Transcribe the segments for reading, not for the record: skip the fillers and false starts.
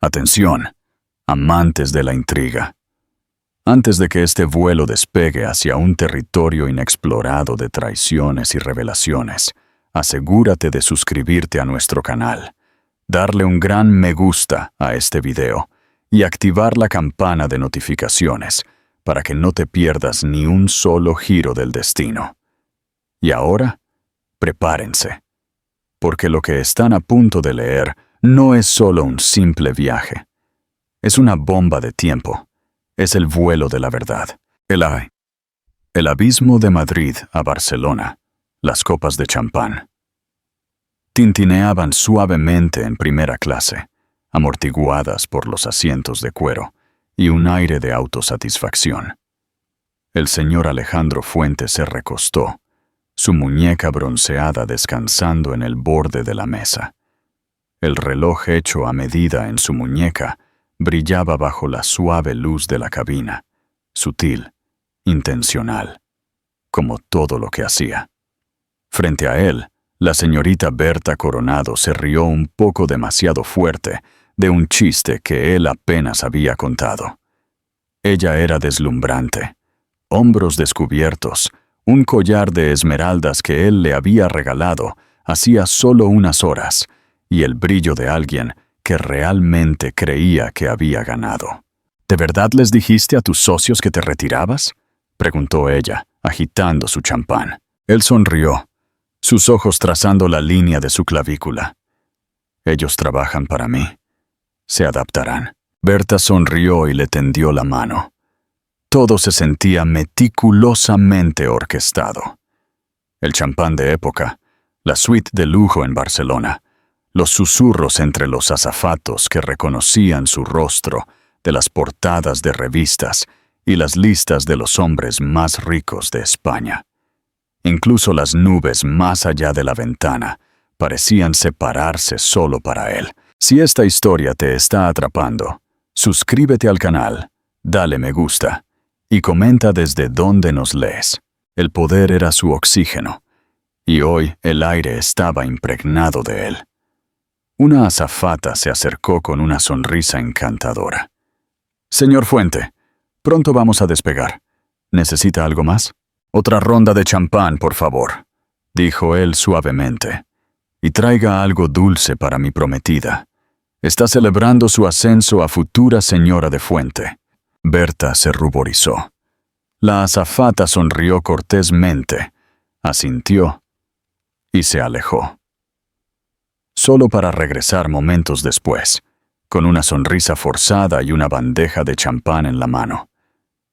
Atención, amantes de la intriga. Antes de que este vuelo despegue hacia un territorio inexplorado de traiciones y revelaciones, asegúrate de suscribirte a nuestro canal, darle un gran me gusta a este video y activar la campana de notificaciones para que no te pierdas ni un solo giro del destino. Y ahora, prepárense, porque lo que están a punto de leer no es solo un simple viaje. Es una bomba de tiempo. Es el vuelo de la verdad. El abismo de Madrid a Barcelona. Las copas de champán. Tintineaban suavemente en primera clase, amortiguadas por los asientos de cuero y un aire de autosatisfacción. El señor Alejandro Fuentes se recostó, su muñeca bronceada descansando en el borde de la mesa. El reloj hecho a medida en su muñeca brillaba bajo la suave luz de la cabina, sutil, intencional, como todo lo que hacía. Frente a él, la señorita Berta Coronado se rió un poco demasiado fuerte de un chiste que él apenas había contado. Ella era deslumbrante, hombros descubiertos, un collar de esmeraldas que él le había regalado hacía solo unas horas, y el brillo de alguien que realmente creía que había ganado. ¿De verdad les dijiste a tus socios que te retirabas?, preguntó ella, agitando su champán. Él sonrió, sus ojos trazando la línea de su clavícula. Ellos trabajan para mí. Se adaptarán. Berta sonrió y le tendió la mano. Todo se sentía meticulosamente orquestado. El champán de época, la suite de lujo en Barcelona, los susurros entre los azafatos que reconocían su rostro de las portadas de revistas y las listas de los hombres más ricos de España. Incluso las nubes más allá de la ventana parecían separarse solo para él. Si esta historia te está atrapando, suscríbete al canal, dale me gusta y comenta desde dónde nos lees. El poder era su oxígeno, y hoy el aire estaba impregnado de él. Una azafata se acercó con una sonrisa encantadora. «Señor Fuente, pronto vamos a despegar. ¿Necesita algo más?» «Otra ronda de champán, por favor», dijo él suavemente. «Y traiga algo dulce para mi prometida. Está celebrando su ascenso a futura señora de Fuente». Berta se ruborizó. La azafata sonrió cortésmente, asintió y se alejó. Solo para regresar momentos después, con una sonrisa forzada y una bandeja de champán en la mano.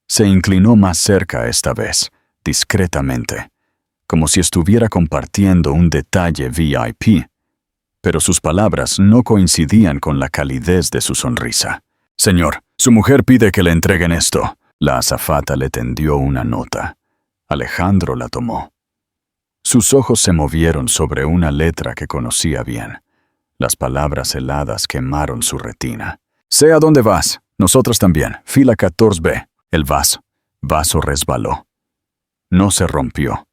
Se inclinó más cerca esta vez, discretamente, como si estuviera compartiendo un detalle VIP, pero sus palabras no coincidían con la calidez de su sonrisa. «Señor, su mujer pide que le entreguen esto». La azafata le tendió una nota. Alejandro la tomó. Sus ojos se movieron sobre una letra que conocía bien. Las palabras heladas quemaron su retina. «Sé a dónde vas. Nosotros también. Fila 14B». El vaso resbaló. No se rompió,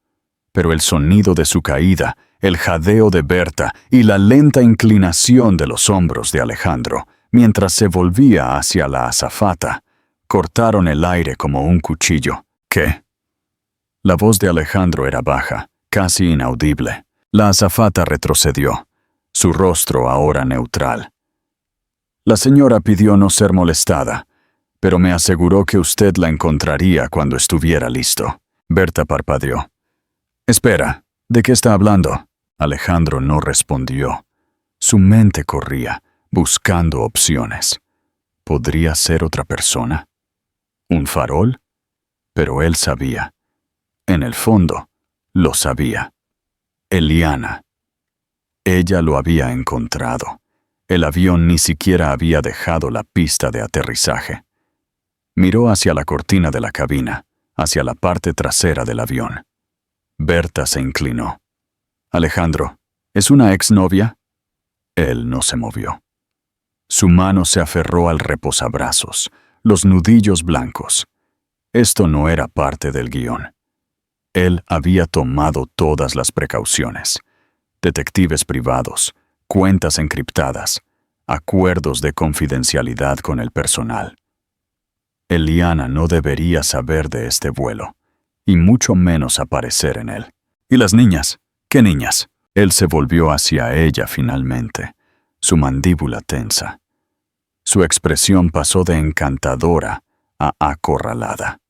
pero el sonido de su caída, el jadeo de Berta y la lenta inclinación de los hombros de Alejandro, mientras se volvía hacia la azafata, cortaron el aire como un cuchillo. «¿Qué?» La voz de Alejandro era baja, casi inaudible. La azafata retrocedió, su rostro ahora neutral. «La señora pidió no ser molestada, pero me aseguró que usted la encontraría cuando estuviera listo». Berta parpadeó. «Espera, ¿de qué está hablando?» Alejandro no respondió. Su mente corría, buscando opciones. ¿Podría ser otra persona? ¿Un farol? Pero él sabía. En el fondo, lo sabía. Eliana. Ella lo había encontrado. El avión ni siquiera había dejado la pista de aterrizaje. Miró hacia la cortina de la cabina, hacia la parte trasera del avión. Berta se inclinó. «Alejandro, ¿es una exnovia?» Él no se movió. Su mano se aferró al reposabrazos, los nudillos blancos. Esto no era parte del guión. Él había tomado todas las precauciones. Detectives privados, cuentas encriptadas, acuerdos de confidencialidad con el personal. Eliana no debería saber de este vuelo, y mucho menos aparecer en él. ¿Y las niñas? ¿Qué niñas? Él se volvió hacia ella finalmente, su mandíbula tensa. Su expresión pasó de encantadora a acorralada.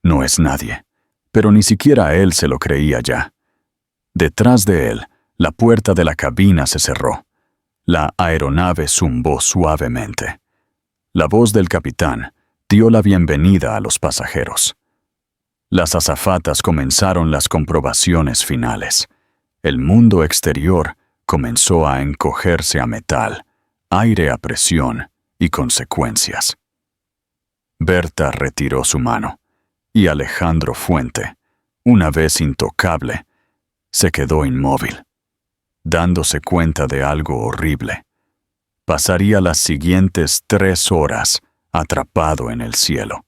No es nadie, pero ni siquiera él se lo creía ya. Detrás de él, la puerta de la cabina se cerró. La aeronave zumbó suavemente. La voz del capitán dio la bienvenida a los pasajeros. Las azafatas comenzaron las comprobaciones finales. El mundo exterior comenzó a encogerse a metal, aire a presión y consecuencias. Berta retiró su mano, y Alejandro Fuente, una vez intocable, se quedó inmóvil, dándose cuenta de algo horrible. Pasaría las siguientes 3 horas atrapado en el cielo,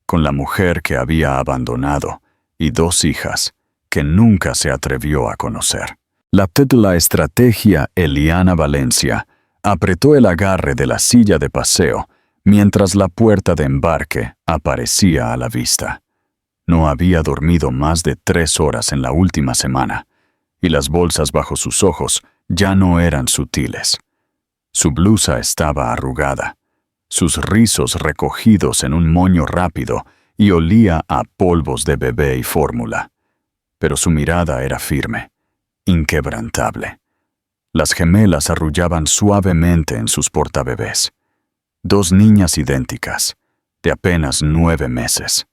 con la mujer que había abandonado y 2 hijas que nunca se atrevió a conocer. La estrategia Eliana Valencia apretó el agarre de la silla de paseo mientras la puerta de embarque aparecía a la vista. No había dormido más de 3 horas en la última semana, y las bolsas bajo sus ojos ya no eran sutiles. Su blusa estaba arrugada, sus rizos recogidos en un moño rápido y olía a polvos de bebé y fórmula. Pero su mirada era firme, inquebrantable. Las gemelas arrullaban suavemente en sus portabebés. 2 niñas idénticas, de apenas 9 meses.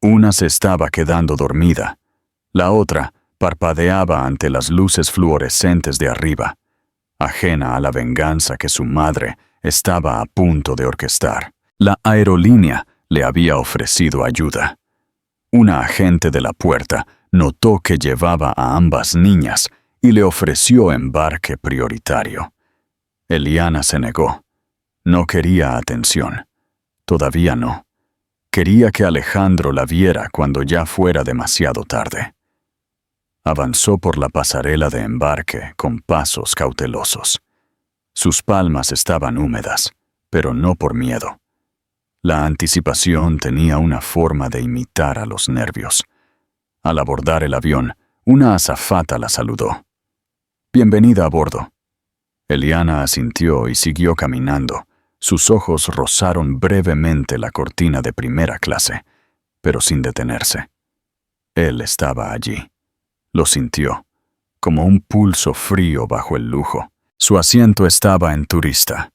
Una se estaba quedando dormida, la otra parpadeaba ante las luces fluorescentes de arriba, ajena a la venganza que su madre estaba a punto de orquestar. La aerolínea le había ofrecido ayuda. Una agente de la puerta notó que llevaba a ambas niñas y le ofreció embarque prioritario. Eliana se negó. No quería atención. Todavía no. Quería que Alejandro la viera cuando ya fuera demasiado tarde. Avanzó por la pasarela de embarque con pasos cautelosos. Sus palmas estaban húmedas, pero no por miedo. La anticipación tenía una forma de imitar a los nervios. Al abordar el avión, una azafata la saludó. «Bienvenida a bordo». Eliana asintió y siguió caminando. Sus ojos rozaron brevemente la cortina de primera clase, pero sin detenerse. Él estaba allí. Lo sintió, como un pulso frío bajo el lujo. Su asiento estaba en turista.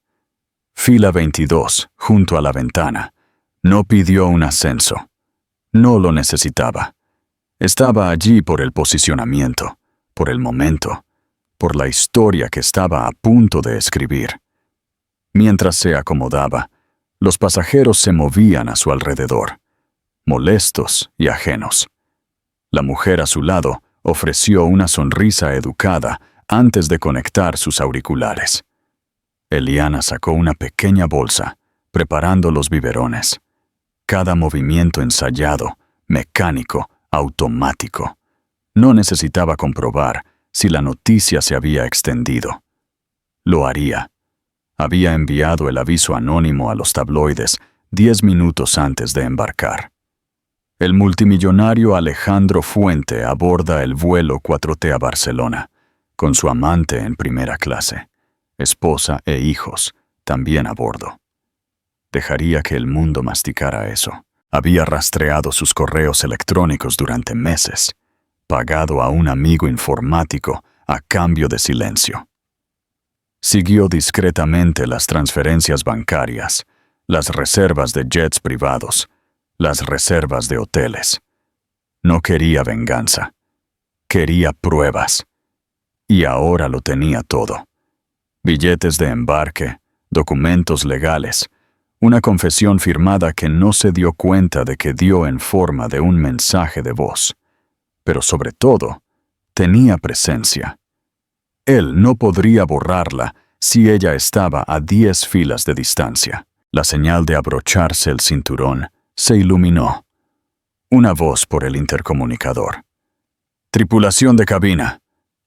Fila 22, junto a la ventana. No pidió un ascenso. No lo necesitaba. Estaba allí por el posicionamiento, por el momento, por la historia que estaba a punto de escribir. Mientras se acomodaba, los pasajeros se movían a su alrededor, molestos y ajenos. La mujer a su lado ofreció una sonrisa educada antes de conectar sus auriculares. Eliana sacó una pequeña bolsa, preparando los biberones. Cada movimiento ensayado, mecánico, automático. No necesitaba comprobar si la noticia se había extendido. Lo haría. Había enviado el aviso anónimo a los tabloides 10 minutos antes de embarcar. El multimillonario Alejandro Fuente aborda el vuelo 4T a Barcelona, con su amante en primera clase, esposa e hijos también a bordo. Dejaría que el mundo masticara eso. Había rastreado sus correos electrónicos durante meses, pagado a un amigo informático a cambio de silencio. Siguió discretamente las transferencias bancarias, las reservas de jets privados, las reservas de hoteles. No quería venganza. Quería pruebas. Y ahora lo tenía todo. Billetes de embarque, documentos legales, una confesión firmada que no se dio cuenta de que dio en forma de un mensaje de voz. Pero sobre todo, tenía presencia. Él no podría borrarla si ella estaba a 10 filas de distancia. La señal de abrocharse el cinturón se iluminó. Una voz por el intercomunicador. «Tripulación de cabina,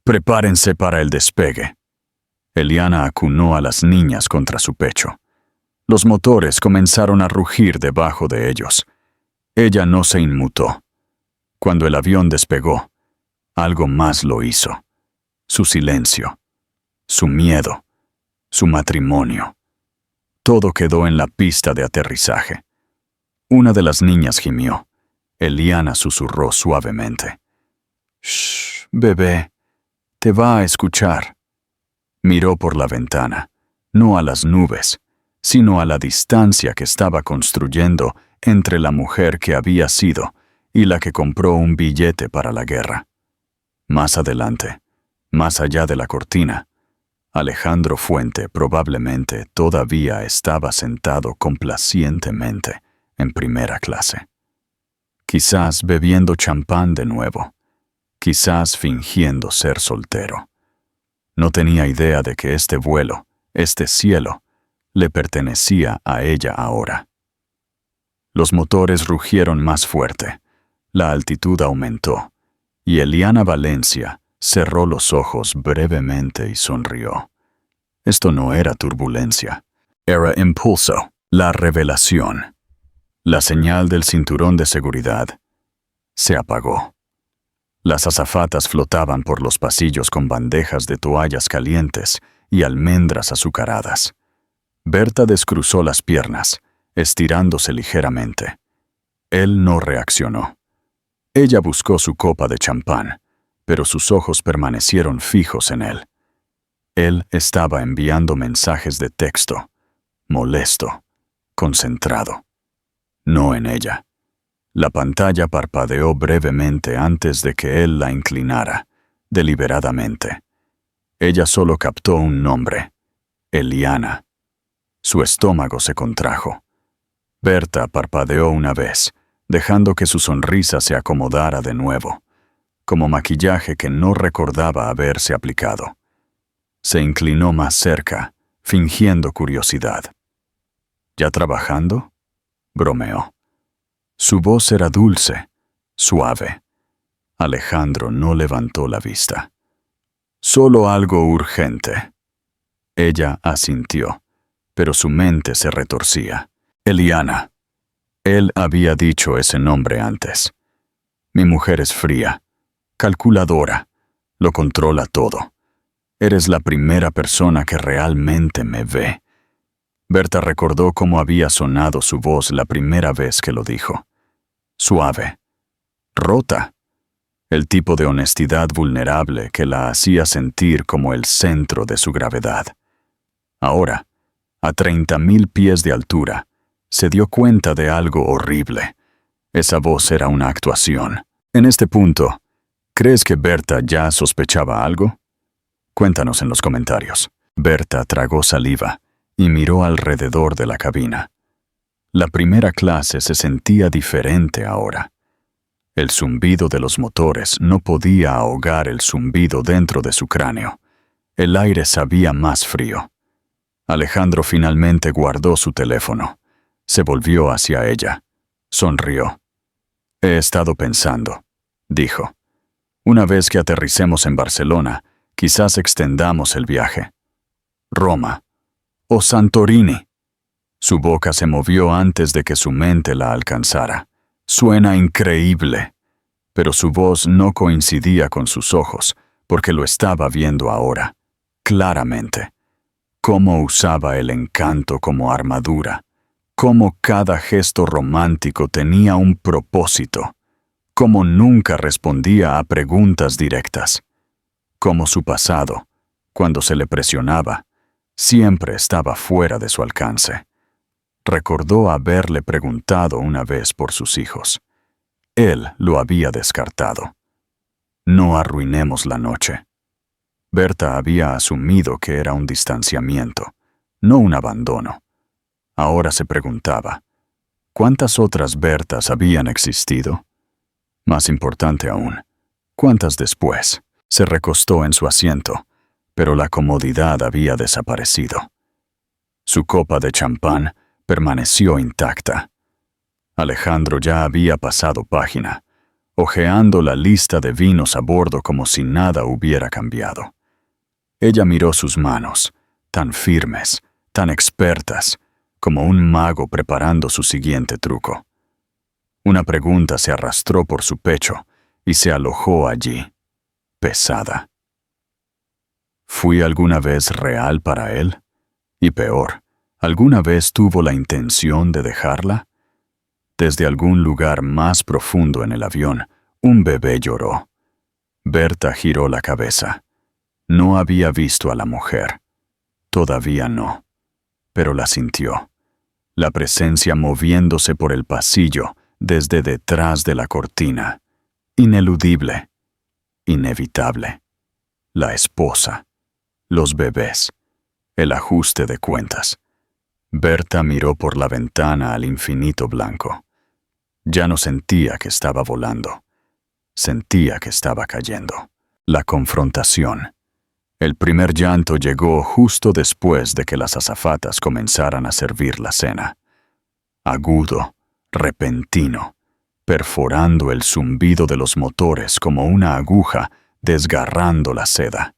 prepárense para el despegue». Eliana acunó a las niñas contra su pecho. Los motores comenzaron a rugir debajo de ellos. Ella no se inmutó. Cuando el avión despegó, algo más lo hizo. Su silencio, su miedo, su matrimonio. Todo quedó en la pista de aterrizaje. Una de las niñas gimió. Eliana susurró suavemente. «Shh, bebé, te va a escuchar». Miró por la ventana, no a las nubes, sino a la distancia que estaba construyendo entre la mujer que había sido y la que compró un billete para la guerra. Más adelante, más allá de la cortina, Alejandro Fuente probablemente todavía estaba sentado complacientemente en primera clase. Quizás bebiendo champán de nuevo, quizás fingiendo ser soltero. No tenía idea de que este vuelo, este cielo, le pertenecía a ella ahora. Los motores rugieron más fuerte, la altitud aumentó, y Eliana Valencia cerró los ojos brevemente y sonrió. Esto no era turbulencia, era impulso, la revelación. La señal del cinturón de seguridad se apagó. Las azafatas flotaban por los pasillos con bandejas de toallas calientes y almendras azucaradas. Berta descruzó las piernas, estirándose ligeramente. Él no reaccionó. Ella buscó su copa de champán, pero sus ojos permanecieron fijos en él. Él estaba enviando mensajes de texto, molesto, concentrado. No en ella. La pantalla parpadeó brevemente antes de que él la inclinara, deliberadamente. Ella solo captó un nombre: Eliana. Su estómago se contrajo. Berta parpadeó una vez, dejando que su sonrisa se acomodara de nuevo, como maquillaje que no recordaba haberse aplicado. Se inclinó más cerca, fingiendo curiosidad. ¿Ya trabajando?, bromeó. Su voz era dulce, suave. Alejandro no levantó la vista. «Solo algo urgente». Ella asintió, pero su mente se retorcía. Eliana. Él había dicho ese nombre antes. Mi mujer es fría, calculadora, lo controla todo. Eres la primera persona que realmente me ve. Berta recordó cómo había sonado su voz la primera vez que lo dijo. Suave, rota, el tipo de honestidad vulnerable que la hacía sentir como el centro de su gravedad. Ahora, a 30.000 pies de altura, se dio cuenta de algo horrible. Esa voz era una actuación. En este punto, ¿crees que Berta ya sospechaba algo? Cuéntanos en los comentarios. Berta tragó saliva y miró alrededor de la cabina. La primera clase se sentía diferente ahora. El zumbido de los motores no podía ahogar el zumbido dentro de su cráneo. El aire sabía más frío. Alejandro finalmente guardó su teléfono. Se volvió hacia ella. Sonrió. «He estado pensando», dijo. «Una vez que aterricemos en Barcelona, quizás extendamos el viaje. Roma o Santorini». Su boca se movió antes de que su mente la alcanzara. «Suena increíble». Pero su voz no coincidía con sus ojos, porque lo estaba viendo ahora, claramente. Cómo usaba el encanto como armadura. Cómo cada gesto romántico tenía un propósito. Cómo nunca respondía a preguntas directas. Cómo su pasado, cuando se le presionaba, siempre estaba fuera de su alcance. Recordó haberle preguntado una vez por sus hijos. Él lo había descartado. No arruinemos la noche. Berta había asumido que era un distanciamiento, no un abandono. Ahora se preguntaba, ¿cuántas otras Bertas habían existido? Más importante aún, ¿cuántas después? Se recostó en su asiento, pero la comodidad había desaparecido. Su copa de champán permaneció intacta. Alejandro ya había pasado página, hojeando la lista de vinos a bordo como si nada hubiera cambiado. Ella miró sus manos, tan firmes, tan expertas, como un mago preparando su siguiente truco. Una pregunta se arrastró por su pecho y se alojó allí, pesada. ¿Fui alguna vez real para él? Y peor, ¿alguna vez tuvo la intención de dejarla? Desde algún lugar más profundo en el avión, un bebé lloró. Berta giró la cabeza. No había visto a la mujer. Todavía no. Pero la sintió. La presencia moviéndose por el pasillo desde detrás de la cortina. Ineludible. Inevitable. La esposa. Los bebés. El ajuste de cuentas. Berta miró por la ventana al infinito blanco. Ya no sentía que estaba volando. Sentía que estaba cayendo. La confrontación. El primer llanto llegó justo después de que las azafatas comenzaran a servir la cena. Agudo, repentino, perforando el zumbido de los motores como una aguja desgarrando la seda.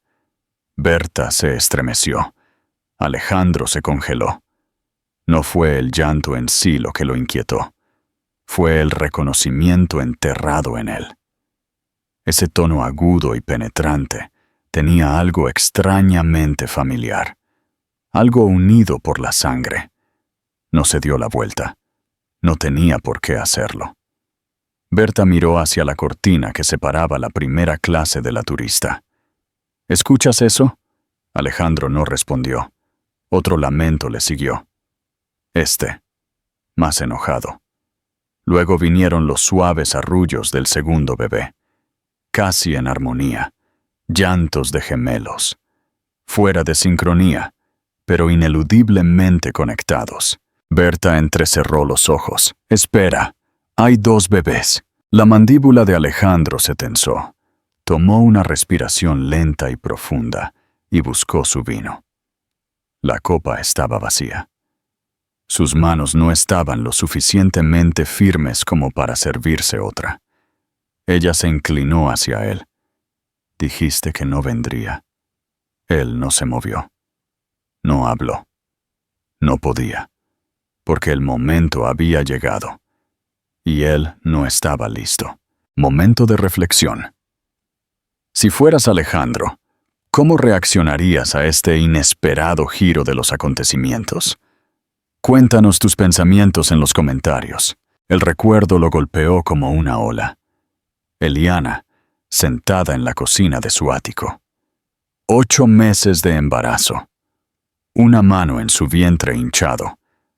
Berta se estremeció. Alejandro se congeló. No fue el llanto en sí lo que lo inquietó. Fue el reconocimiento enterrado en él. Ese tono agudo y penetrante tenía algo extrañamente familiar, algo unido por la sangre. No se dio la vuelta. No tenía por qué hacerlo. Berta miró hacia la cortina que separaba la primera clase de la turista. ¿Escuchas eso? Alejandro no respondió. Otro lamento le siguió. Más enojado. Luego vinieron los suaves arrullos del segundo bebé. Casi en armonía. Llantos de gemelos. Fuera de sincronía, pero ineludiblemente conectados. Berta entrecerró los ojos. Espera, hay 2 bebés. La mandíbula de Alejandro se tensó. Tomó una respiración lenta y profunda y buscó su vino. La copa estaba vacía. Sus manos no estaban lo suficientemente firmes como para servirse otra. Ella se inclinó hacia él. Dijiste que no vendría. Él no se movió. No habló. No podía, porque el momento había llegado. Y él no estaba listo. Momento de reflexión. Si fueras Alejandro, ¿cómo reaccionarías a este inesperado giro de los acontecimientos? Cuéntanos tus pensamientos en los comentarios. El recuerdo lo golpeó como una ola. Eliana, sentada en la cocina de su ático. 8 meses de embarazo. Una mano en su vientre hinchado,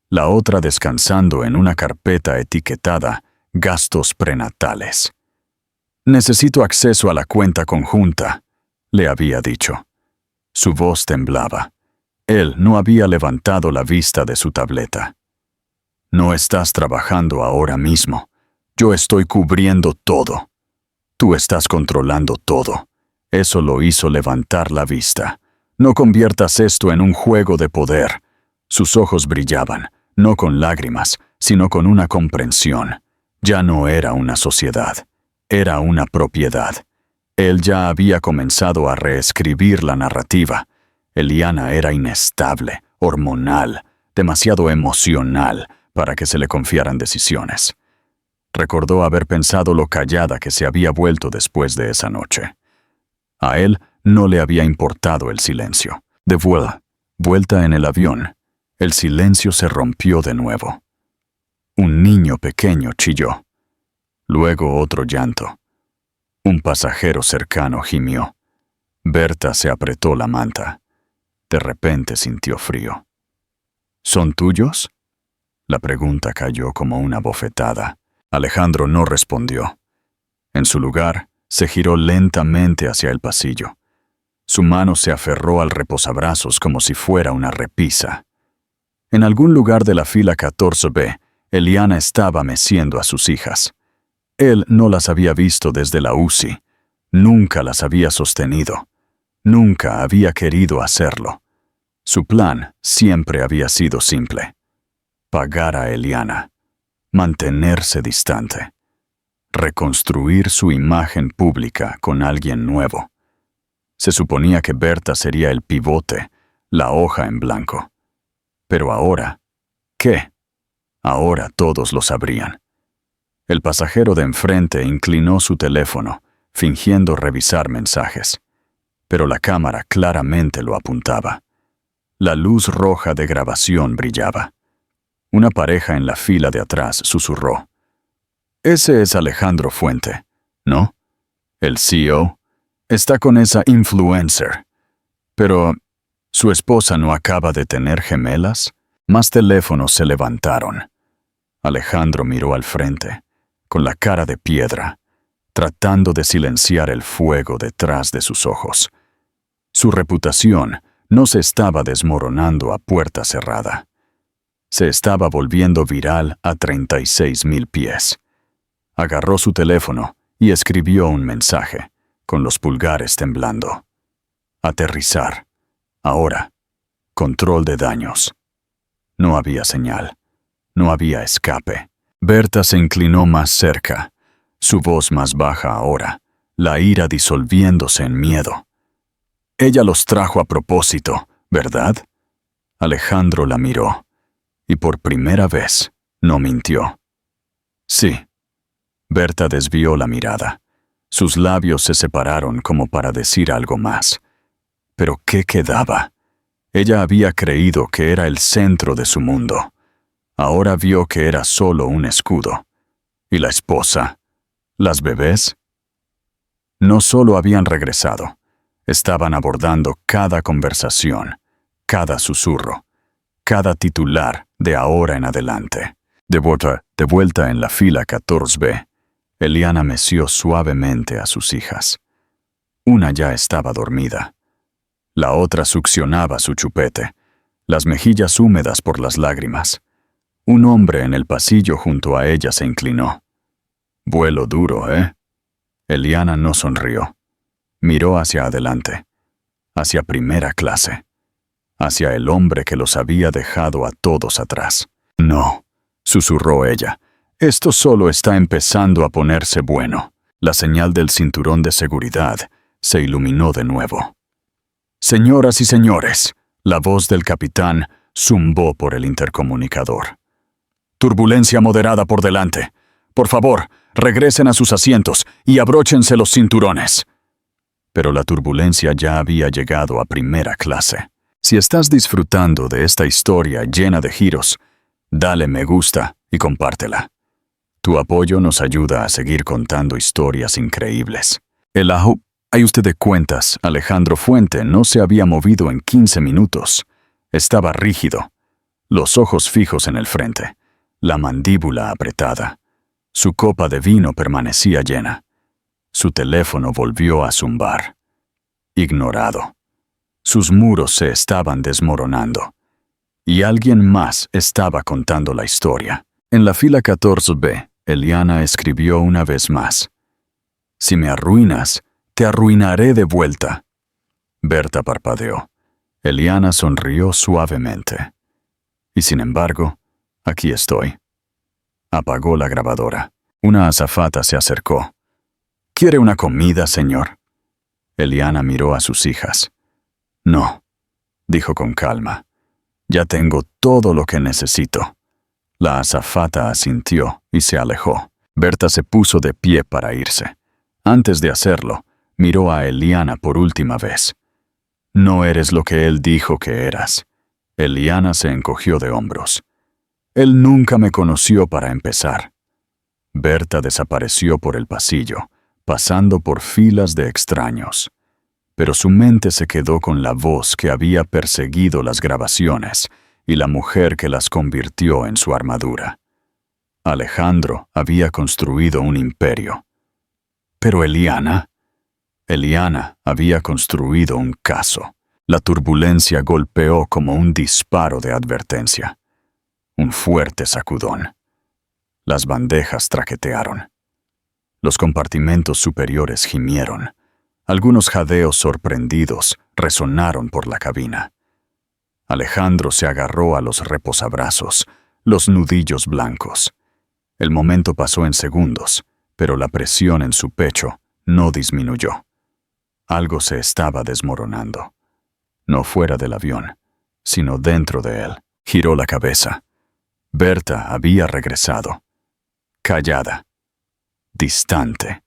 la otra descansando en una carpeta etiquetada Gastos prenatales. Necesito acceso a la cuenta conjunta, le había dicho. Su voz temblaba. Él no había levantado la vista de su tableta. No estás trabajando ahora mismo. Yo estoy cubriendo todo. Tú estás controlando todo. Eso lo hizo levantar la vista. No conviertas esto en un juego de poder. Sus ojos brillaban, no con lágrimas, sino con una comprensión. Ya no era una sociedad, era una propiedad. Él ya había comenzado a reescribir la narrativa. Eliana era inestable, hormonal, demasiado emocional para que se le confiaran decisiones. Recordó haber pensado lo callada que se había vuelto después de esa noche. A él no le había importado el silencio. De vuelta en el avión, el silencio se rompió de nuevo. Un niño pequeño chilló. Luego otro llanto. Un pasajero cercano gimió. Berta se apretó la manta. De repente sintió frío. ¿Son tuyos? La pregunta cayó como una bofetada. Alejandro no respondió. En su lugar, se giró lentamente hacia el pasillo. Su mano se aferró al reposabrazos como si fuera una repisa. En algún lugar de la fila 14B, Eliana estaba meciendo a sus hijas. Él no las había visto desde la UCI. Nunca las había sostenido. Nunca había querido hacerlo. Su plan siempre había sido simple. Pagar a Eliana. Mantenerse distante. Reconstruir su imagen pública con alguien nuevo. Se suponía que Berta sería el pivote, la hoja en blanco. Pero ahora, ¿qué? Ahora todos lo sabrían. El pasajero de enfrente inclinó su teléfono, fingiendo revisar mensajes. Pero la cámara claramente lo apuntaba. La luz roja de grabación brillaba. Una pareja en la fila de atrás susurró. Ese es Alejandro Fuente, ¿no? El CEO está con esa influencer. Pero, ¿su esposa no acaba de tener gemelas? Más teléfonos se levantaron. Alejandro miró al frente, con la cara de piedra, tratando de silenciar el fuego detrás de sus ojos. Su reputación no se estaba desmoronando a puerta cerrada. Se estaba volviendo viral a 36,000 pies. Agarró su teléfono y escribió un mensaje, con los pulgares temblando. Aterrizar. Ahora. Control de daños. No había señal. No había escape. Berta se inclinó más cerca, su voz más baja ahora, la ira disolviéndose en miedo. Ella los trajo a propósito, ¿verdad? Alejandro la miró, y por primera vez no mintió. Sí. Berta desvió la mirada. Sus labios se separaron como para decir algo más. ¿Pero qué quedaba? Ella había creído que era el centro de su mundo. Ahora vio que era solo un escudo. ¿Y la esposa? ¿Las bebés? No solo habían regresado, estaban abordando cada conversación, cada susurro, cada titular de ahora en adelante. De vuelta en la fila 14B, Eliana meció suavemente a sus hijas. Una ya estaba dormida. La otra succionaba su chupete, las mejillas húmedas por las lágrimas. Un hombre en el pasillo junto a ella se inclinó. Vuelo duro, ¿eh? Eliana no sonrió. Miró hacia adelante, hacia primera clase, hacia el hombre que los había dejado a todos atrás. No, susurró ella. Esto solo está empezando a ponerse bueno. La señal del cinturón de seguridad se iluminó de nuevo. Señoras y señores, la voz del capitán zumbó por el intercomunicador. Turbulencia moderada por delante. Por favor, regresen a sus asientos y abróchense los cinturones. Pero la turbulencia ya había llegado a primera clase. Si estás disfrutando de esta historia llena de giros, dale me gusta y compártela. Tu apoyo nos ayuda a seguir contando historias increíbles. El ajuste de cuentas, Alejandro Fuente no se había movido en 15 minutos. Estaba rígido, los ojos fijos en el frente, la mandíbula apretada. Su copa de vino permanecía llena. Su teléfono volvió a zumbar. Ignorado. Sus muros se estaban desmoronando. Y alguien más estaba contando la historia. En la fila 14B, Eliana escribió una vez más. Si me arruinas, te arruinaré de vuelta. Berta parpadeó. Eliana sonrió suavemente. Y sin embargo, aquí estoy. Apagó la grabadora. Una azafata se acercó. ¿Quiere una comida, señor? Eliana miró a sus hijas. No, dijo con calma. Ya tengo todo lo que necesito. La azafata asintió y se alejó. Berta se puso de pie para irse. Antes de hacerlo, miró a Eliana por última vez. No eres lo que él dijo que eras. Eliana se encogió de hombros. Él nunca me conoció para empezar. Berta desapareció por el pasillo, pasando por filas de extraños. Pero su mente se quedó con la voz que había perseguido las grabaciones y la mujer que las convirtió en su armadura. Alejandro había construido un imperio. Pero Eliana había construido un caso. La turbulencia golpeó como un disparo de advertencia. Un fuerte sacudón. Las bandejas traquetearon. Los compartimentos superiores gimieron. Algunos jadeos sorprendidos resonaron por la cabina. Alejandro se agarró a los reposabrazos, los nudillos blancos. El momento pasó en segundos, pero la presión en su pecho no disminuyó. Algo se estaba desmoronando. No fuera del avión, sino dentro de él. Giró la cabeza. Berta había regresado. Callada. Distante.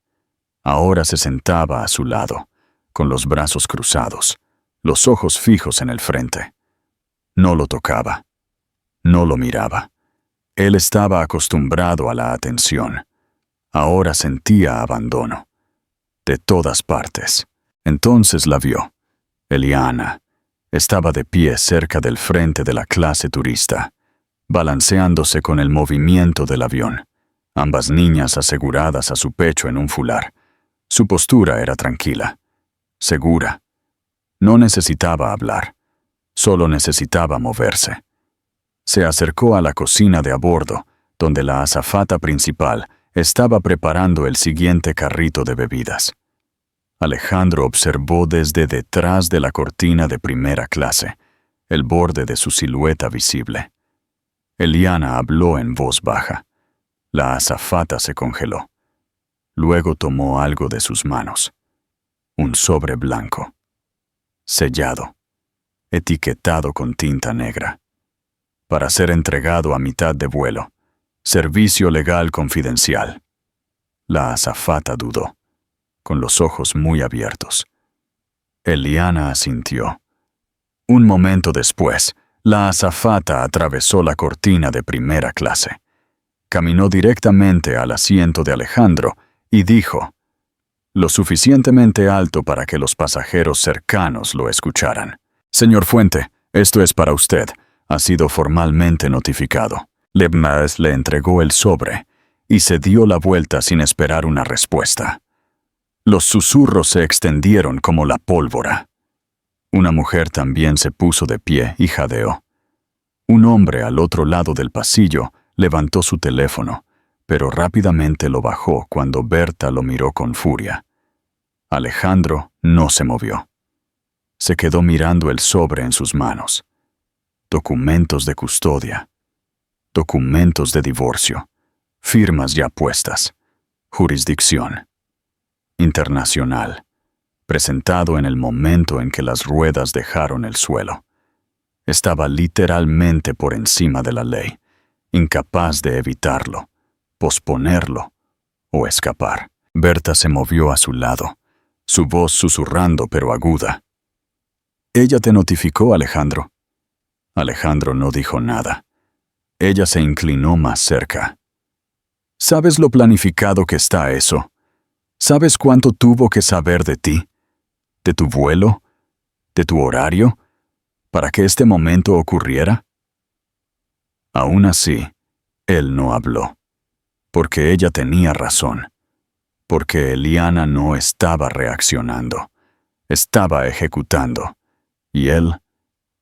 Ahora se sentaba a su lado, con los brazos cruzados, los ojos fijos en el frente. No lo tocaba. No lo miraba. Él estaba acostumbrado a la atención. Ahora sentía abandono. De todas partes. Entonces la vio. Eliana. Estaba de pie cerca del frente de la clase turista, balanceándose con el movimiento del avión. Ambas niñas aseguradas a su pecho en un fular. Su postura era tranquila, segura. No necesitaba hablar, solo necesitaba moverse. Se acercó a la cocina de a bordo, donde la azafata principal estaba preparando el siguiente carrito de bebidas. Alejandro observó desde detrás de la cortina de primera clase, el borde de su silueta visible. Eliana habló en voz baja. La azafata se congeló. Luego tomó algo de sus manos. Un sobre blanco. Sellado. Etiquetado con tinta negra. Para ser entregado a mitad de vuelo. Servicio legal confidencial. La azafata dudó, con los ojos muy abiertos. Eliana asintió. Un momento después, la azafata atravesó la cortina de primera clase. Caminó directamente al asiento de Alejandro y dijo, lo suficientemente alto para que los pasajeros cercanos lo escucharan. Señor Fuente, esto es para usted. Ha sido formalmente notificado. Lebmas le entregó el sobre y se dio la vuelta sin esperar una respuesta. Los susurros se extendieron como la pólvora. Una mujer también se puso de pie y jadeó. Un hombre al otro lado del pasillo levantó su teléfono, pero rápidamente lo bajó cuando Berta lo miró con furia. Alejandro no se movió. Se quedó mirando el sobre en sus manos. Documentos de custodia. Documentos de divorcio. Firmas ya puestas. Jurisdicción. Internacional. Presentado en el momento en que las ruedas dejaron el suelo. Estaba literalmente por encima de la ley, incapaz de evitarlo, posponerlo o escapar. Berta se movió a su lado, su voz susurrando pero aguda. «¿Ella te notificó, Alejandro?» Alejandro no dijo nada. Ella se inclinó más cerca. «¿Sabes lo planificado que está eso? ¿Sabes cuánto tuvo que saber de ti? ¿De tu vuelo? ¿De tu horario? ¿Para que este momento ocurriera?» Aún así, él no habló, porque ella tenía razón, porque Eliana no estaba reaccionando, estaba ejecutando, y él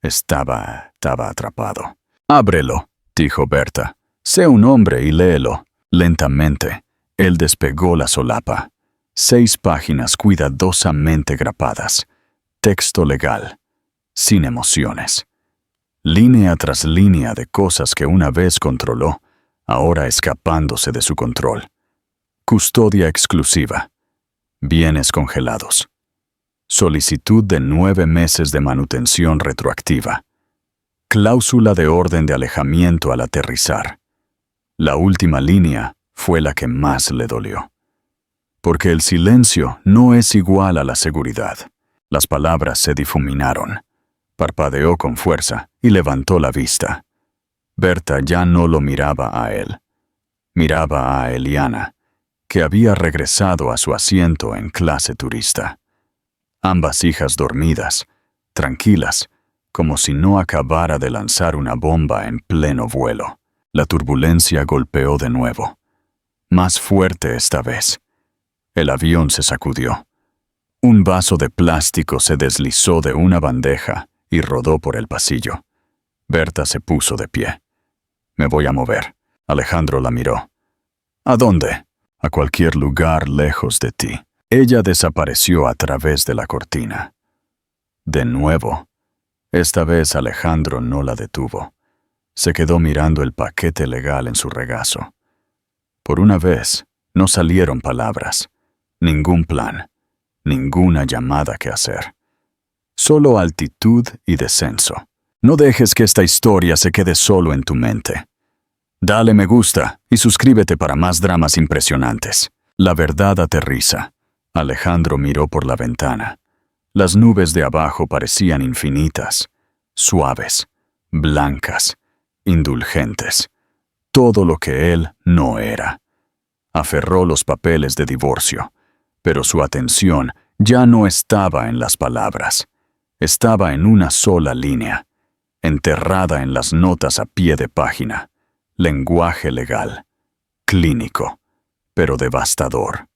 estaba atrapado. «Ábrelo», dijo Berta. «Sé un hombre y léelo». Lentamente, él despegó la solapa. 6 páginas cuidadosamente grapadas. Texto legal. Sin emociones. Línea tras línea de cosas que una vez controló, ahora escapándose de su control. Custodia exclusiva. Bienes congelados. Solicitud de 9 meses de manutención retroactiva. Cláusula de orden de alejamiento al aterrizar. La última línea fue la que más le dolió. Porque el silencio no es igual a la seguridad. Las palabras se difuminaron. Parpadeó con fuerza y levantó la vista. Berta ya no lo miraba a él. Miraba a Eliana, que había regresado a su asiento en clase turista. Ambas hijas dormidas, tranquilas, como si no acabara de lanzar una bomba en pleno vuelo. La turbulencia golpeó de nuevo. Más fuerte esta vez. El avión se sacudió. Un vaso de plástico se deslizó de una bandeja y rodó por el pasillo. Berta se puso de pie. «Me voy a mover». Alejandro la miró. «¿A dónde?» «A cualquier lugar lejos de ti». Ella desapareció a través de la cortina. De nuevo. Esta vez Alejandro no la detuvo. Se quedó mirando el paquete legal en su regazo. Por una vez, no salieron palabras, ningún plan, ninguna llamada que hacer. Solo altitud y descenso. No dejes que esta historia se quede solo en tu mente. Dale me gusta y suscríbete para más dramas impresionantes. La verdad aterriza. Alejandro miró por la ventana. Las nubes de abajo parecían infinitas, suaves, blancas, indulgentes. Todo lo que él no era. Aferró los papeles de divorcio, pero su atención ya no estaba en las palabras. Estaba en una sola línea, enterrada en las notas a pie de página. Lenguaje legal, clínico, pero devastador.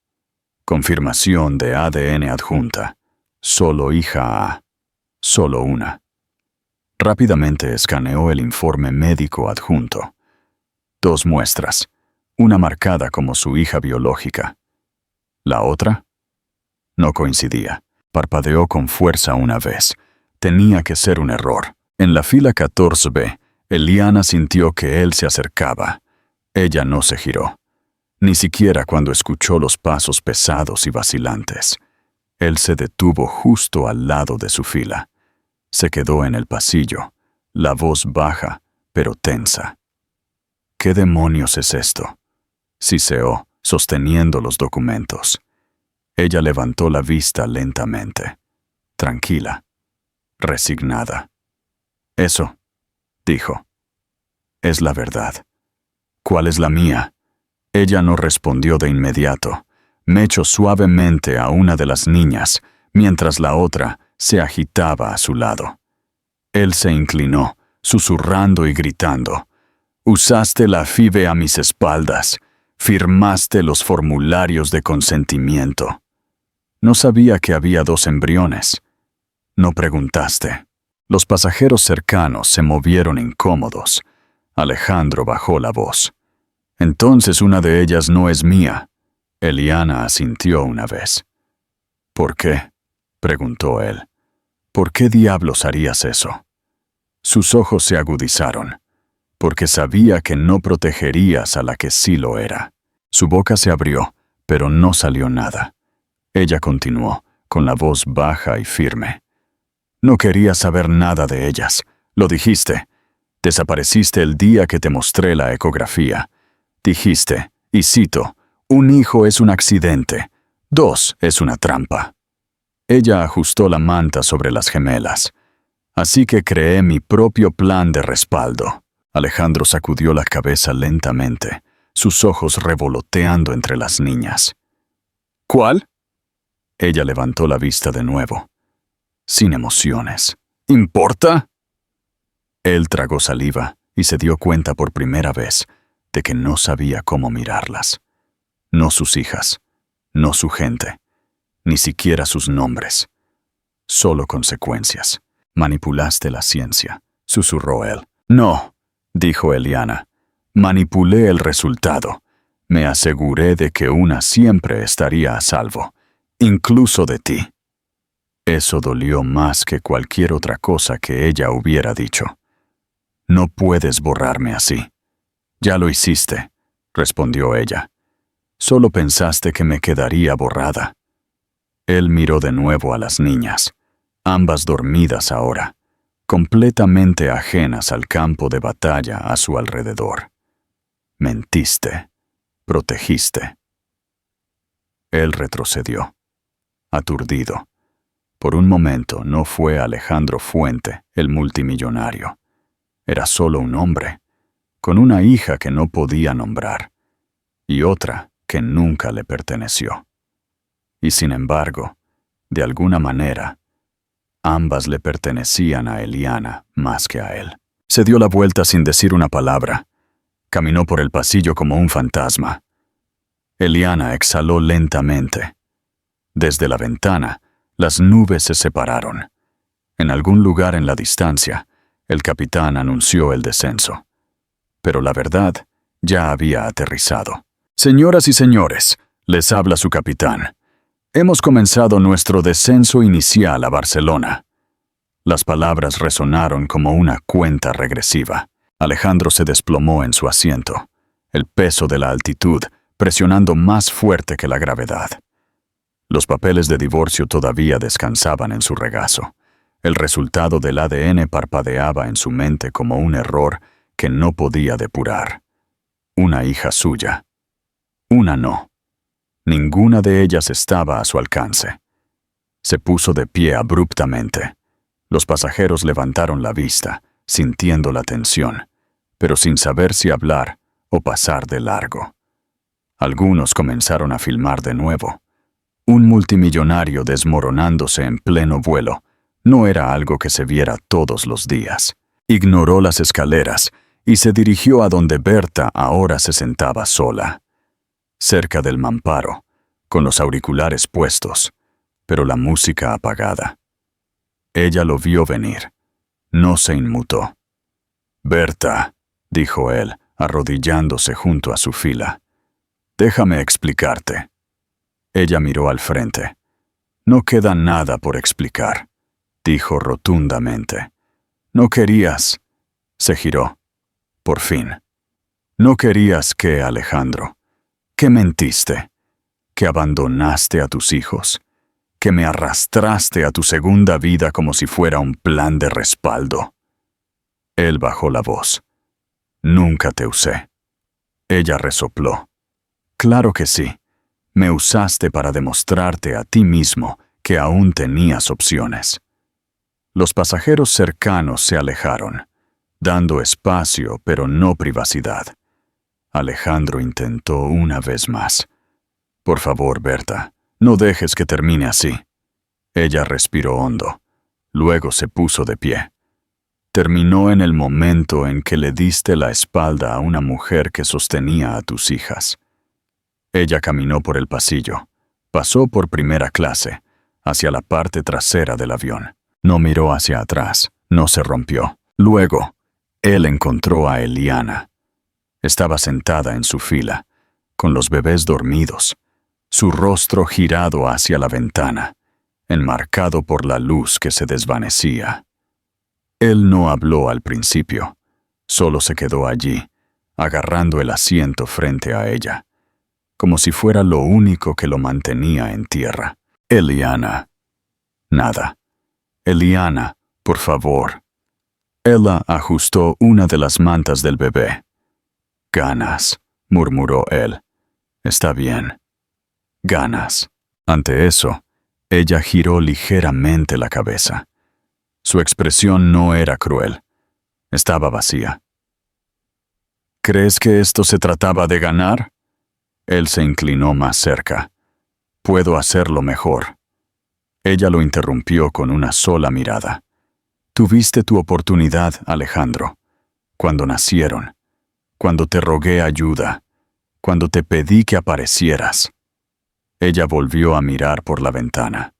Confirmación de ADN adjunta. Solo hija A. Solo una. Rápidamente escaneó el informe médico adjunto. 2 muestras, una marcada como su hija biológica. ¿La otra? No coincidía. Parpadeó con fuerza una vez. Tenía que ser un error. En la fila 14B, Eliana sintió que él se acercaba. Ella no se giró, ni siquiera cuando escuchó los pasos pesados y vacilantes. Él se detuvo justo al lado de su fila. Se quedó en el pasillo, la voz baja, pero tensa. ¿Qué demonios es esto?, siseó, sosteniendo los documentos. Ella levantó la vista lentamente, tranquila, resignada. Eso, dijo, es la verdad. ¿Cuál es la mía? Ella no respondió de inmediato. Mechó suavemente a una de las niñas, mientras la otra se agitaba a su lado. Él se inclinó, susurrando y gritando. Usaste la FIVE a mis espaldas. Firmaste los formularios de consentimiento. No sabía que había 2 embriones. No preguntaste. Los pasajeros cercanos se movieron incómodos. Alejandro bajó la voz. Entonces una de ellas no es mía. Eliana asintió una vez. ¿Por qué?, preguntó él. ¿Por qué diablos harías eso? Sus ojos se agudizaron. Porque sabía que no protegerías a la que sí lo era. Su boca se abrió, pero no salió nada. Ella continuó, con la voz baja y firme. No quería saber nada de ellas. Lo dijiste. Desapareciste el día que te mostré la ecografía. Dijiste, y cito, 1 hijo es un accidente, 2 es una trampa. Ella ajustó la manta sobre las gemelas. Así que creé mi propio plan de respaldo. Alejandro sacudió la cabeza lentamente, sus ojos revoloteando entre las niñas. ¿Cuál? Ella levantó la vista de nuevo, sin emociones. ¿Importa? Él tragó saliva y se dio cuenta por primera vez de que no sabía cómo mirarlas. No sus hijas, no su gente, ni siquiera sus nombres. Solo consecuencias. Manipulaste la ciencia, susurró él. No, dijo Eliana. Manipulé el resultado. Me aseguré de que una siempre estaría a salvo, incluso de ti. Eso dolió más que cualquier otra cosa que ella hubiera dicho. No puedes borrarme así. Ya lo hiciste, respondió ella. Solo pensaste que me quedaría borrada. Él miró de nuevo a las niñas, ambas dormidas ahora, completamente ajenas al campo de batalla a su alrededor. Mentiste, protegiste. Él retrocedió, aturdido. Por un momento no fue Alejandro Fuente, el multimillonario. Era solo un hombre, con una hija que no podía nombrar, y otra que nunca le perteneció. Y sin embargo, de alguna manera, ambas le pertenecían a Eliana más que a él. Se dio la vuelta sin decir una palabra. Caminó por el pasillo como un fantasma. Eliana exhaló lentamente. Desde la ventana, las nubes se separaron. En algún lugar en la distancia, el capitán anunció el descenso. Pero la verdad ya había aterrizado. Señoras y señores, les habla su capitán. Hemos comenzado nuestro descenso inicial a Barcelona. Las palabras resonaron como una cuenta regresiva. Alejandro se desplomó en su asiento, el peso de la altitud presionando más fuerte que la gravedad. Los papeles de divorcio todavía descansaban en su regazo. El resultado del ADN parpadeaba en su mente como un error que no podía depurar. Una hija suya. Una no. Ninguna de ellas estaba a su alcance. Se puso de pie abruptamente. Los pasajeros levantaron la vista, sintiendo la tensión, pero sin saber si hablar o pasar de largo. Algunos comenzaron a filmar de nuevo. Un multimillonario desmoronándose en pleno vuelo no era algo que se viera todos los días. Ignoró las escaleras y se dirigió a donde Berta ahora se sentaba sola, cerca del mamparo, con los auriculares puestos, pero la música apagada. Ella lo vio venir. No se inmutó. «Berta», dijo él, arrodillándose junto a su fila, «déjame explicarte». Ella miró al frente. «No queda nada por explicar», dijo rotundamente. «No querías». Se giró. Por fin. «No querías qué, Alejandro. ¿Que mentiste? ¿Que abandonaste a tus hijos? ¿Que me arrastraste a tu segunda vida como si fuera un plan de respaldo?» Él bajó la voz. «Nunca te usé». Ella resopló. «Claro que sí. Me usaste para demostrarte a ti mismo que aún tenías opciones». Los pasajeros cercanos se alejaron, dando espacio pero no privacidad. Alejandro intentó una vez más. «Por favor, Berta, no dejes que termine así». Ella respiró hondo. Luego se puso de pie. «Terminó en el momento en que le diste la espalda a una mujer que sostenía a tus hijas». Ella caminó por el pasillo. Pasó por primera clase, hacia la parte trasera del avión. No miró hacia atrás. No se rompió. Luego, él encontró a Eliana. Estaba sentada en su fila, con los bebés dormidos, su rostro girado hacia la ventana, enmarcado por la luz que se desvanecía. Él no habló al principio, solo se quedó allí, agarrando el asiento frente a ella, como si fuera lo único que lo mantenía en tierra. «Eliana». Nada. «Eliana, por favor». Ella ajustó una de las mantas del bebé. «Ganas», murmuró él. «Está bien. Ganas». Ante eso, ella giró ligeramente la cabeza. Su expresión no era cruel. Estaba vacía. «¿Crees que esto se trataba de ganar?» Él se inclinó más cerca. «Puedo hacerlo mejor». Ella lo interrumpió con una sola mirada. «Tuviste tu oportunidad, Alejandro, cuando nacieron, cuando te rogué ayuda, cuando te pedí que aparecieras». Ella volvió a mirar por la ventana.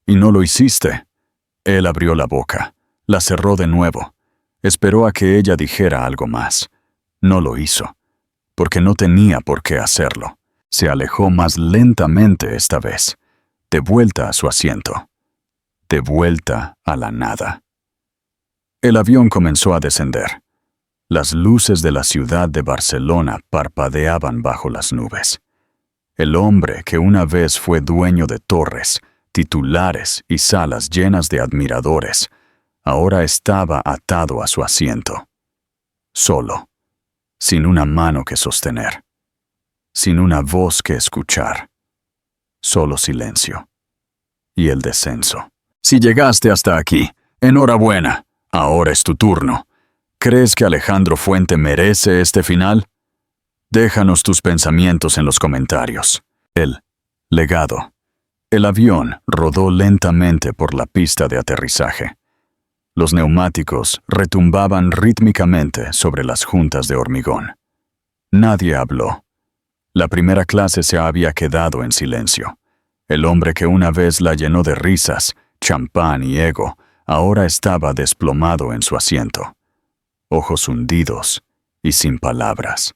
«¿Y no lo hiciste?» Él abrió la boca, la cerró de nuevo. Esperó a que ella dijera algo más. No lo hizo, porque no tenía por qué hacerlo. Se alejó más lentamente esta vez, de vuelta a su asiento, de vuelta a la nada. El avión comenzó a descender. Las luces de la ciudad de Barcelona parpadeaban bajo las nubes. El hombre que una vez fue dueño de torres, titulares y salas llenas de admiradores, ahora estaba atado a su asiento. Solo, sin una mano que sostener, sin una voz que escuchar. Solo silencio. Y el descenso. «Si llegaste hasta aquí, enhorabuena. Ahora es tu turno. ¿Crees que Alejandro Fuente merece este final? Déjanos tus pensamientos en los comentarios». El legado. El avión rodó lentamente por la pista de aterrizaje. Los neumáticos retumbaban rítmicamente sobre las juntas de hormigón. Nadie habló. La primera clase se había quedado en silencio. El hombre que una vez la llenó de risas, champán y ego, ahora estaba desplomado en su asiento, ojos hundidos y sin palabras.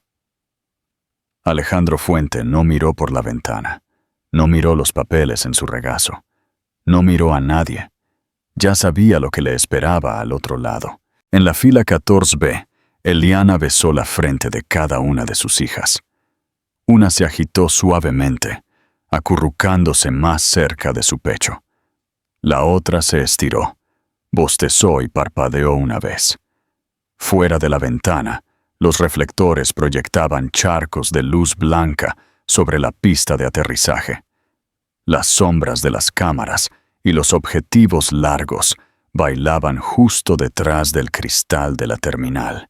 Alejandro Fuente no miró por la ventana, no miró los papeles en su regazo, no miró a nadie. Ya sabía lo que le esperaba al otro lado. En la fila 14B, Eliana besó la frente de cada una de sus hijas. Una se agitó suavemente, acurrucándose más cerca de su pecho. La otra se estiró, bostezó y parpadeó una vez. Fuera de la ventana, los reflectores proyectaban charcos de luz blanca sobre la pista de aterrizaje. Las sombras de las cámaras y los objetivos largos bailaban justo detrás del cristal de la terminal.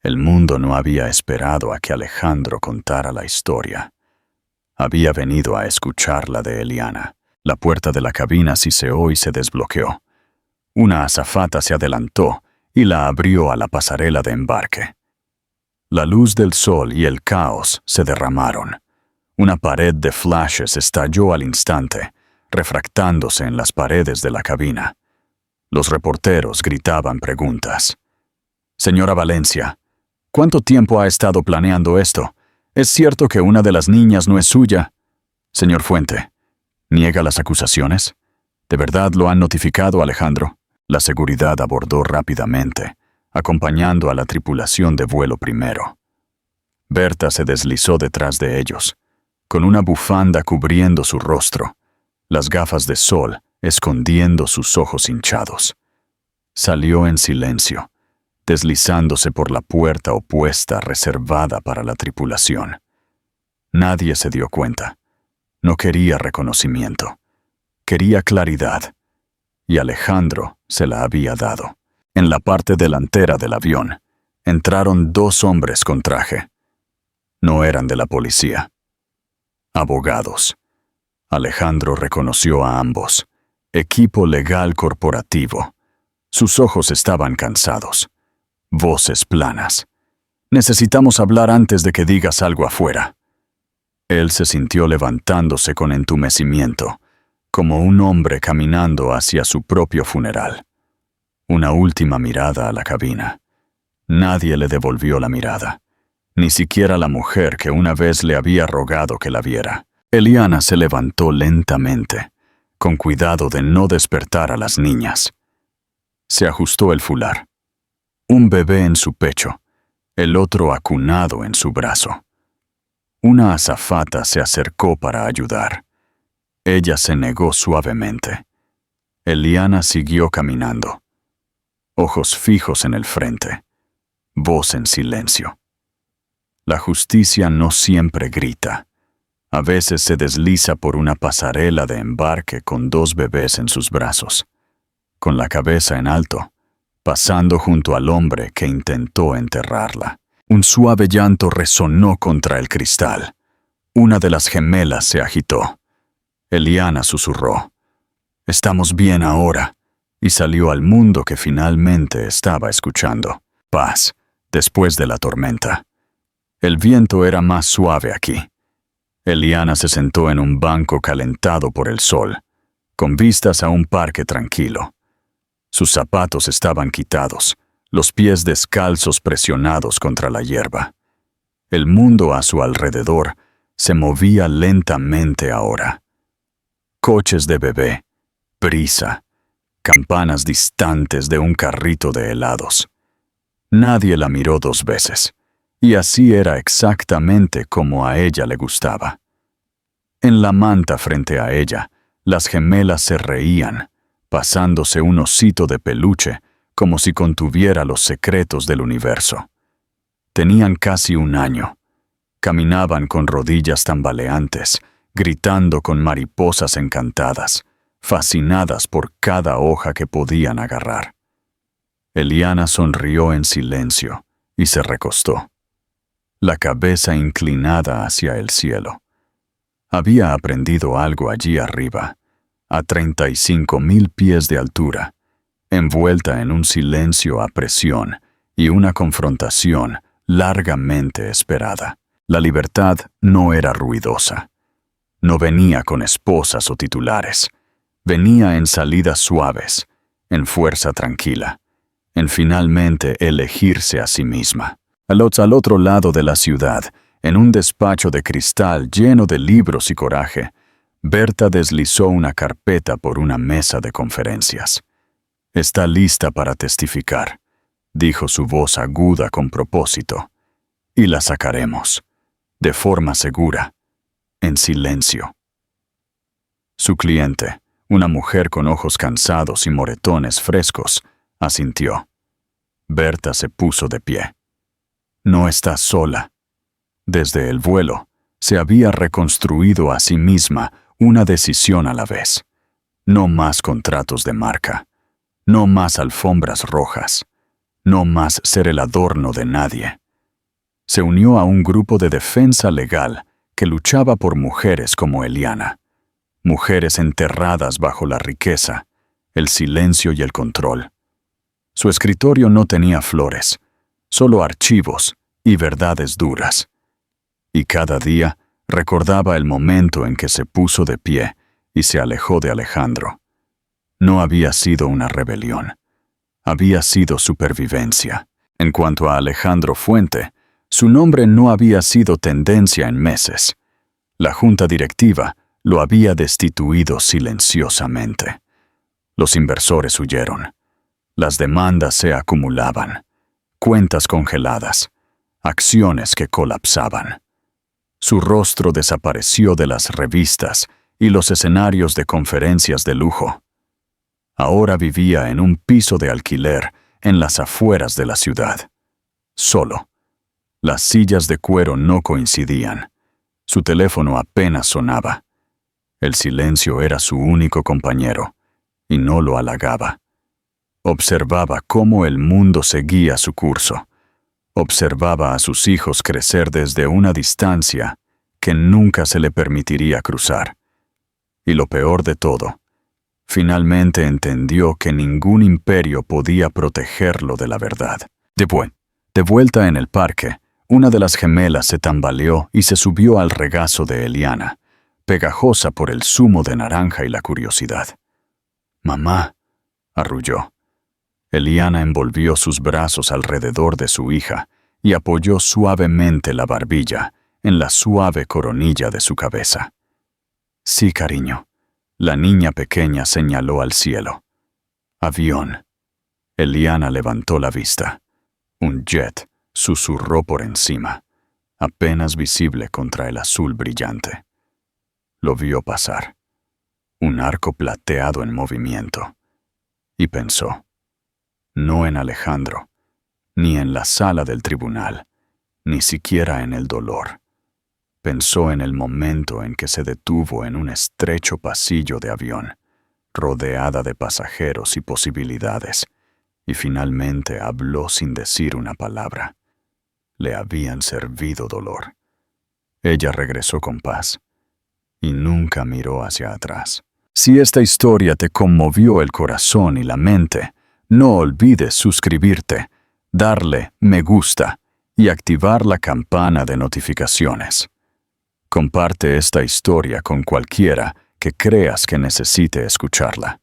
El mundo no había esperado a que Alejandro contara la historia. Había venido a escucharla de Eliana. La puerta de la cabina siseó y se desbloqueó. Una azafata se adelantó y la abrió a la pasarela de embarque. La luz del sol y el caos se derramaron. Una pared de flashes estalló al instante, refractándose en las paredes de la cabina. Los reporteros gritaban preguntas. «Señora Valencia, ¿cuánto tiempo ha estado planeando esto? ¿Es cierto que una de las niñas no es suya?» «Señor Fuente, ¿niega las acusaciones? ¿De verdad lo han notificado, Alejandro?» La seguridad abordó rápidamente, acompañando a la tripulación de vuelo primero. Berta se deslizó detrás de ellos, con una bufanda cubriendo su rostro, las gafas de sol escondiendo sus ojos hinchados. Salió en silencio, deslizándose por la puerta opuesta reservada para la tripulación. Nadie se dio cuenta. No quería reconocimiento. Quería claridad. Y Alejandro se la había dado. En la parte delantera del avión, entraron 2 hombres con traje. No eran de la policía. Abogados. Alejandro reconoció a ambos. Equipo legal corporativo. Sus ojos estaban cansados. Voces planas. «Necesitamos hablar antes de que digas algo afuera». Él se sintió levantándose con entumecimiento, como un hombre caminando hacia su propio funeral. Una última mirada a la cabina. Nadie le devolvió la mirada, ni siquiera la mujer que una vez le había rogado que la viera. Eliana se levantó lentamente, con cuidado de no despertar a las niñas. Se ajustó el fular. Un bebé en su pecho, el otro acunado en su brazo. Una azafata se acercó para ayudar. Ella se negó suavemente. Eliana siguió caminando. Ojos fijos en el frente. Voz en silencio. La justicia no siempre grita. A veces se desliza por una pasarela de embarque con 2 bebés en sus brazos, con la cabeza en alto, pasando junto al hombre que intentó enterrarla. Un suave llanto resonó contra el cristal. Una de las gemelas se agitó. Eliana susurró: «Estamos bien ahora», y salió al mundo que finalmente estaba escuchando. Paz, después de la tormenta. El viento era más suave aquí. Eliana se sentó en un banco calentado por el sol, con vistas a un parque tranquilo. Sus zapatos estaban quitados, los pies descalzos presionados contra la hierba. El mundo a su alrededor se movía lentamente ahora. Coches de bebé, brisa, campanas distantes de un carrito de helados. Nadie la miró 2 veces, y así era exactamente como a ella le gustaba. En la manta frente a ella, las gemelas se reían, pasándose un osito de peluche como si contuviera los secretos del universo. Tenían casi 1 año. Caminaban con rodillas tambaleantes, gritando con mariposas encantadas, fascinadas por cada hoja que podían agarrar. Eliana sonrió en silencio y se recostó, la cabeza inclinada hacia el cielo. Había aprendido algo allí arriba, a 35,000 pies de altura, envuelta en un silencio a presión y una confrontación largamente esperada. La libertad no era ruidosa. No venía con esposas o titulares. Venía en salidas suaves, en fuerza tranquila, en finalmente elegirse a sí misma. Al otro lado de la ciudad, en un despacho de cristal lleno de libros y coraje, Berta deslizó una carpeta por una mesa de conferencias. «Está lista para testificar», dijo su voz aguda con propósito. «Y la sacaremos, de forma segura, en silencio». Su cliente, una mujer con ojos cansados y moretones frescos, asintió. Berta se puso de pie. No estás sola. Desde el vuelo, se había reconstruido a sí misma una decisión a la vez. No más contratos de marca. No más alfombras rojas. No más ser el adorno de nadie. Se unió a un grupo de defensa legal que luchaba por mujeres como Eliana. Mujeres enterradas bajo la riqueza, el silencio y el control. Su escritorio no tenía flores, solo archivos y verdades duras. Y cada día recordaba el momento en que se puso de pie y se alejó de Alejandro. No había sido una rebelión, había sido supervivencia. En cuanto a Alejandro Fuente, su nombre no había sido tendencia en meses. La junta directiva lo había destituido silenciosamente. Los inversores huyeron. Las demandas se acumulaban. Cuentas congeladas. Acciones que colapsaban. Su rostro desapareció de las revistas y los escenarios de conferencias de lujo. Ahora vivía en un piso de alquiler en las afueras de la ciudad. Solo. Las sillas de cuero no coincidían. Su teléfono apenas sonaba. El silencio era su único compañero, y no lo halagaba. Observaba cómo el mundo seguía su curso. Observaba a sus hijos crecer desde una distancia que nunca se le permitiría cruzar. Y lo peor de todo, finalmente entendió que ningún imperio podía protegerlo de la verdad. De vuelta en el parque, una de las gemelas se tambaleó y se subió al regazo de Eliana, pegajosa por el zumo de naranja y la curiosidad. «Mamá», arrulló. Eliana envolvió sus brazos alrededor de su hija y apoyó suavemente la barbilla en la suave coronilla de su cabeza. «Sí, cariño». La niña pequeña señaló al cielo. «Avión». Eliana levantó la vista. Un jet susurró por encima, apenas visible contra el azul brillante. Lo vio pasar. Un arco plateado en movimiento. Y pensó. No en Alejandro, ni en la sala del tribunal, ni siquiera en el dolor. Pensó en el momento en que se detuvo en un estrecho pasillo de avión, rodeada de pasajeros y posibilidades, y finalmente habló sin decir una palabra. Le habían servido dolor. Ella regresó con paz, y nunca miró hacia atrás. Si esta historia te conmovió el corazón y la mente, no olvides suscribirte, darle me gusta y activar la campana de notificaciones. Comparte esta historia con cualquiera que creas que necesite escucharla.